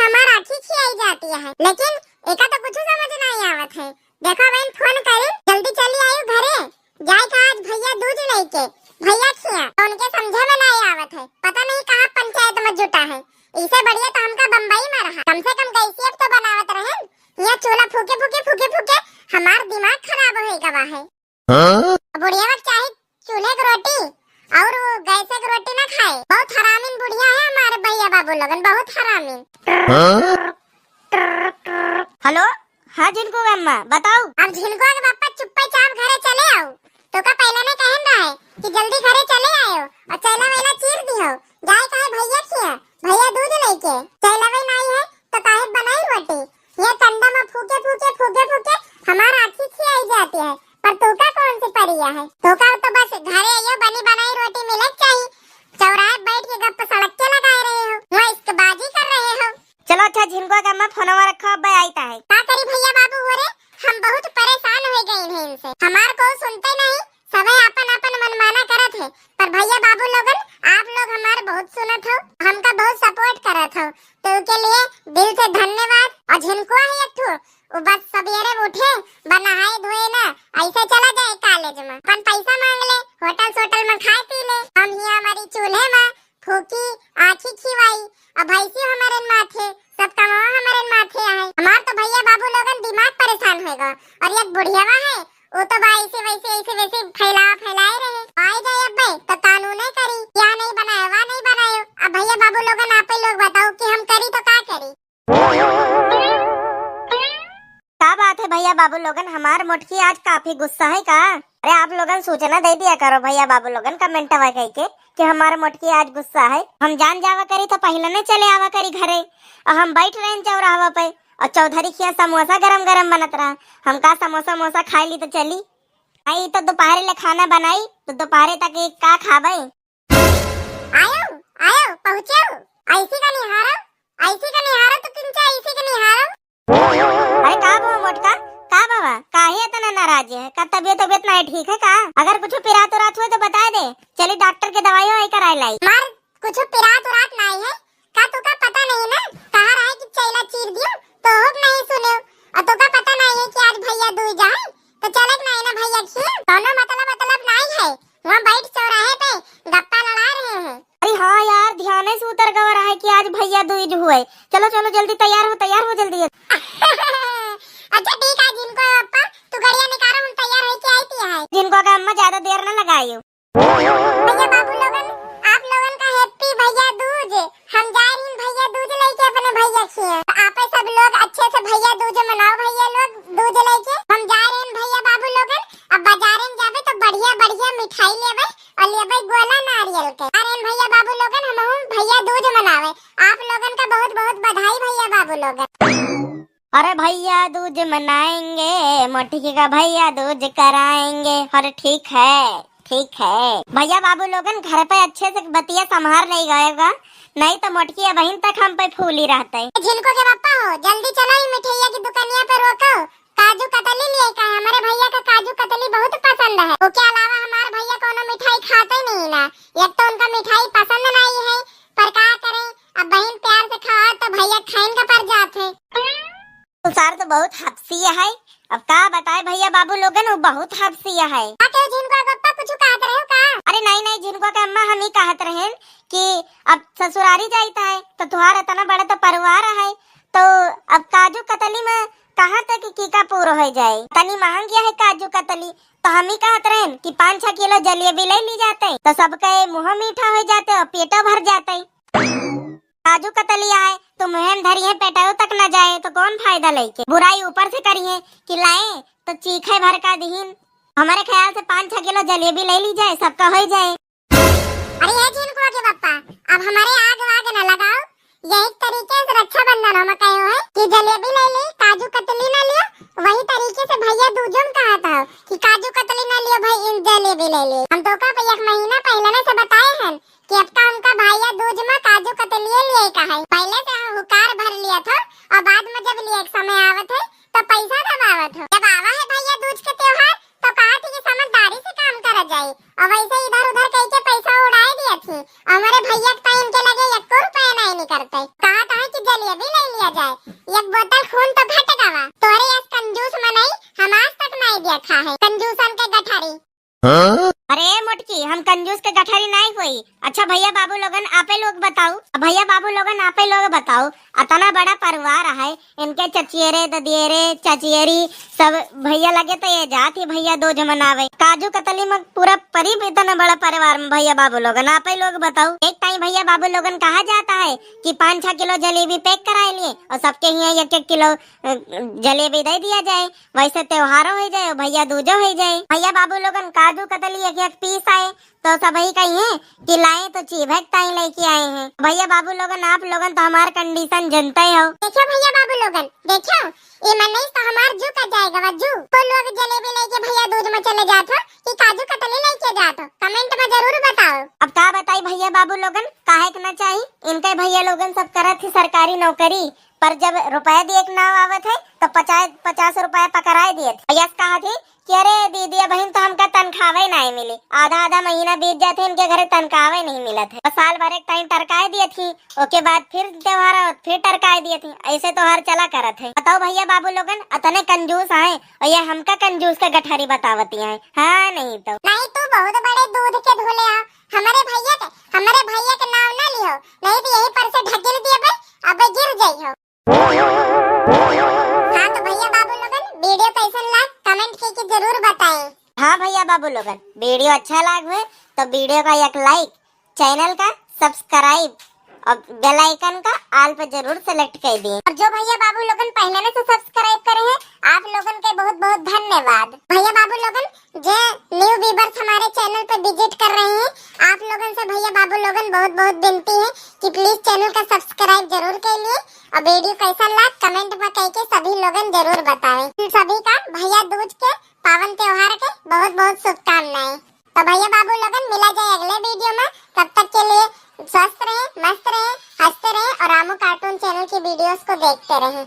हमार आँखी खियाई जाती है, लेकिन एका तो कुछ समझ नहीं आवत है। देखो बहन फोन करी, जल्दी चली आयु घरे, जाए का आज भैया दूध लेके, भैया खिया तो उनके समझे में नहीं आवत है, पता नहीं कहाँ पंचायत में जुटा है। इससे बढ़िया तो हमका बम्बई में रहा, कम से कम गैसियत तो बनावत रहे। यहाँ चूल्हा फूके फूके फूके फूके हमार दिमाग खराब हो गवा है। बुढ़िया वक्त चाहे चूल्हे की रोटी और गैस की रोटी ना खाए, बहुत हरामीन बुढ़िया है हमारे भैया बाबू लोगन, बहुत हरामीन। हेलो, हाँ झिनको अम्मा बताओ। अब झिनको के पापा चुपचाप घरे चले आओ, तो का पहले ने कहन रहा है कि जल्दी घरे चले आयो और चैला वेला चीर दियो, जाए कहे भैया खिया, भैया दूध लेके, चैला वे नहीं है तो काहे बनाई रोटी। ये कंडा में फूके फूके फूके फूके हमार आँखी खियाई जाती है, पर तोका कौन सी परिया है। तोका तो बस घरे आइयो बनी बनाई रोटी मिले चाहिए, चौराहे बैठ के गप्प सड़क के लगाए रहे हो, वहाँ इश्कबाजी कर रहे हो। चलो अच्छा झिनको का अम्मा फोनवा रखो, अब आईता है। का करी भैया बाबू हो रे, हम बहुत परेशान हो गए हैं इनसे, हमार को सुनते नहीं, सबे अपन अपन मनमाना करत है। पर भैया बाबू लोगन आप लोग हमारे बहुत सुनत हो, हमका बहुत सपोर्ट करत हो, तो के लिए दिल से धन्यवाद। और झिनको है एक ठो, वो बस सवेरे उठे बनाए धोए ना ऐसे चला जाए कॉलेज में, अपन पैसा मांग ले, होटल सोटल में खाए पी ले, हम ही हमारी चूल्हे में फूकी आँखी खिवाई, अब भैंसी हमारे माथे सब कमावा हमारे माथे आए। हमार तो भैया बाबू लोगन दिमाग परेशान होएगा। और एक बुढ़ियावा है वो तो ऐसे वैसे फैलाए रहे, आई जाए अब भाई तो कानून है करी, क्या नहीं बनाया वहाँ नहीं बनायो। अब भैया बाबू लोगन आप ही लोग बताओ कि हम करी तो क्या करी। क्या बात है भैया बाबू लोगन, हमार मोटकी आज काफी गुस्सा है का। अरे आप लोगन सूचना दे दिया करो भैया बाबू लोगन कमेंट वा कह के कि हमारे मोटकी आज गुस्सा है। हम जान जावा करी तो पहले ने चले आवा करी घरे, और हम बैठ रहे चौराहा पे और चौधरी खिया समोसा गरम गरम बनत रहा, हम का समोसा मोसा खाई ली तो चली आई, तो दोपहर ले खाना बनाई तो दोपहर तक एक का खाबे। आयो आयो पहुंचो, ऐसी का निहारो तो किंचा ऐसी का निहारो। अरे का बाबा मोटका, का बाबा काहे इतना नाराज है, का तबीयत नहीं ठीक है का। अगर कुछ पिरात उरात हुए तो बता दे, चली डॉक्टर के दवाई आई कराई लाई। मार कुछ पिरात उरात नहीं है का, तुका पता नहीं ना कहाँ रहा कि चैला चीर दियो तो हम नहीं सुने, और तुका पता नहीं है कि आज भैया दूध जाए तो चलक नहीं ना भैया खिया, दोनों मतलब नहीं है, वहाँ बैठ चौराहे पे गप्पा लड़ा रहे हैं। अरे हाँ यार ध्यान से उतर गवा रहा है कि आज भैया दूज हुए। चलो चलो जल्दी तैयार हो जल्दी। अच्छा ठीक है जिनको पापा तू गड़िया निकालो, हम तैयार है कि आईती है। जिनको का अम्मा ज्यादा देर न लगाइयो। भैया बाबू लोगन आप लोगन का हैप्पी भैया दूज, हम जा रही भैया दूज लेके अपने भैया खिया, आप सब लोग अच्छे से भैया दूज मनाओ, भैया लोग दूज लेके हम जा रहे हैं भैया बाबू लोगन। अब बाजार में जाबे तो बढ़िया बढ़िया मिठाई लेबे और लेबे गोला नारियल के, अरे भैया बाबू लोगन हम भैया दूज मनावे, आप लोगन का बहुत बहुत बधाई भैया बाबू लोगन। अरे भैया दूज मनाएंगे, मोटकी का भैया दूज कराएंगे। अरे ठीक है भैया बाबू लोगन घर पे अच्छे से बतिया संभार नहीं गएगा, नहीं तो मोटकी बहन तक हम पे फूली रहते। जिनको के पापा हो जल्दी चलो मिठाइया की दुकानिया पे रोको, काजू कतली लिए का, हमारे भैया का काजू कतली बहुत पसंद है, उसके अलावा हमारे भैया कोनो मिठाई खाते नहीं ना, एक तो उनका मिठाई पसंद नहीं है, पर क्या करें अब बहन प्यार से खाओ तो भैया खाइन का पर जाते। तुषार तो बहुत हफ्सिया है, अब का बताए भैया बाबू लोगन वो बहुत हफ्सिया है। जिनको पापा कुछ कहत रहे हो का? अरे नहीं जिनको का अम्मा हम ही कहत रहे कि अब ससुरारी जाता है तो तुम्हारा इतना बड़ा तो परिवार है, तो अब काजू कतली में कहाँ तक की का पूरा हो जाए, तनी महंग है काजू कतली, तो हम ही कहत रहे कि 5-6 किलो जलेबी ले ली जाते तो सबके मुँह मीठा हो जाते और पेटो भर जाते। काजू कतली आए तो मुहम धरिए पेटाओ तक न जाए तो कौन फायदा लेके, बुराई ऊपर से करिए कि लाए तो चीखे भर का दीन। हमारे ख्याल से 5-6 किलो जलेबी ले ली जाए, सबका हो जाए। अरे ये जिनको के पापा अब हमारे आग वाग न लगाओ, यही तरीके से रक्षाबंधन हम कहे है कि जलेबी ले ली काजू कतली न लियो, वही तरीके से भैया दूजम कहा था कि काजू कतली न लियो भाई जलेबी ले ली। हम तो का 1 महीना पहले ने से बताए हैं कि अब का उनका भैया दूज में काजू कतली लिए का है, पहले से हुकार भर लिया था और बाद में जब लिए एक समय आवत है तो पैसा दबावत हो, जब आवा है भैया दूज के त्योहार तो कहा थी कि समझदारी से काम करा जाए, और वैसे इधर उधर कह के पैसा उड़ाए दिया थी, हमारे भैया टाइम के लगे 1 रुपया नहीं करते, कहा था कि जलेबी ले लिया दिया जाए। एक बोतल खून तो घटकावा। तोरे यस कंजूस मनई हम आज तक नहीं देखा है। कंजूसन के गठारी। अरे मोटकी, हम कंजूस के गठारी नहीं कोई। अच्छा भैया बाबू लोगन आपे लोग बताओ, भैया बाबू लोगन आपे लोग बताओ, अतना बड़ा परिवार है, इनके चचियरे ददियरे चचियरी सब भैया लगे तो ये जाती भैया दो जमनावे काजू कतली में पूरा परिव इतना बड़ा परिवार में भैया बाबू लोगन आपे लोग बताओ। एक टाइम भैया बाबू लोगन कहा जाता है कि 5-6 किलो जलेबी पैक कराए लिए और सबके यहाँ 1-1 किलो जलेबी दे दिया जाए, वैसे त्योहारों हो जाए भैया दूजो हो जाए। भैया बाबू लोगन काजू कतली 1-1 पीस आए तो सभी कहिए कि लाए तो चीभक ताई लेके आए हैं। भैया बाबू लोगन आप लोगन तो हमार कंडीशन जनते हो। देखो भैया बाबू लोगन, देखो ये मन नहीं तो हमार जू का जाएगा वजू। तो लोग जलेबी लेके भैया दूध में चले जात हो कि काजू कतली लेके जात हो, कमेंट में जरूर बताओ। अब का बताई भैया बाबू लोगन काहे के ना चाहिए, इनके भैया लोगन सब करत थी सरकारी नौकरी, पर जब रुपया दिए के नाव आवत है तो 50 रुपया पकड़ाए दिए थे। भैया कहा थे कि अरे दीदी बहन तो हमका तनख्वाह नहीं मिली, आधा महीना बीत जाते इनके घरे तनख्वाह नहीं मिला थे, तो साल भर एक टाइम टरकाए दिए थी, उसके बाद फिर त्योहार फिर टरकाए दिए थे, ऐसे तो हर चला करत है। बताओ भैया बाबू लोगन अतने कंजूस आए और ये हमका कंजूस का गठारी बतावती है। हाँ नहीं तो नहीं तू बहुत बड़े दूध के धोले हो। हमारे भैया के नाम ना लियो, नहीं तो यही पर से ढकेल दिए बे, अबे गिर जाइयो। हाँ तो भैया बाबू लोगन वीडियो कैसन लगा कमेंट करके जरूर बताएं। हाँ भैया बाबू लोगन वीडियो अच्छा लगा तो वीडियो का एक लाइक, चैनल का सब्सक्राइब और बेल आइकन का ऑल पे जरूर सेलेक्ट कर दिए। और जो भैया बाबू लोगन पहले से सब्सक्राइब करे हैं आप लोगन के बहुत बहुत धन्यवाद। भैया बाबू लोगन जो न्यू व्यूअर्स हमारे चैनल पे विजिट कर रहे हैं आप लोगन से भैया बाबू लोगन बहुत बहुत विनती है कि प्लीज चैनल का सब्सक्राइब जरूर कर लिए और वीडियो कैसा लगा कमेंट में कह के सभी लोगन जरूर बताएं। सभी का भैया दूज के पावन त्योहार के बहुत बहुत शुभकामनाएं। तो भैया बाबू लोगन मिला जाए अगले वीडियो में, तब तक के लिए स्वस्थ रहे, मस्त रहे, हंसते रहे और रामू कार्टून चैनल की वीडियोस को देखते रहे।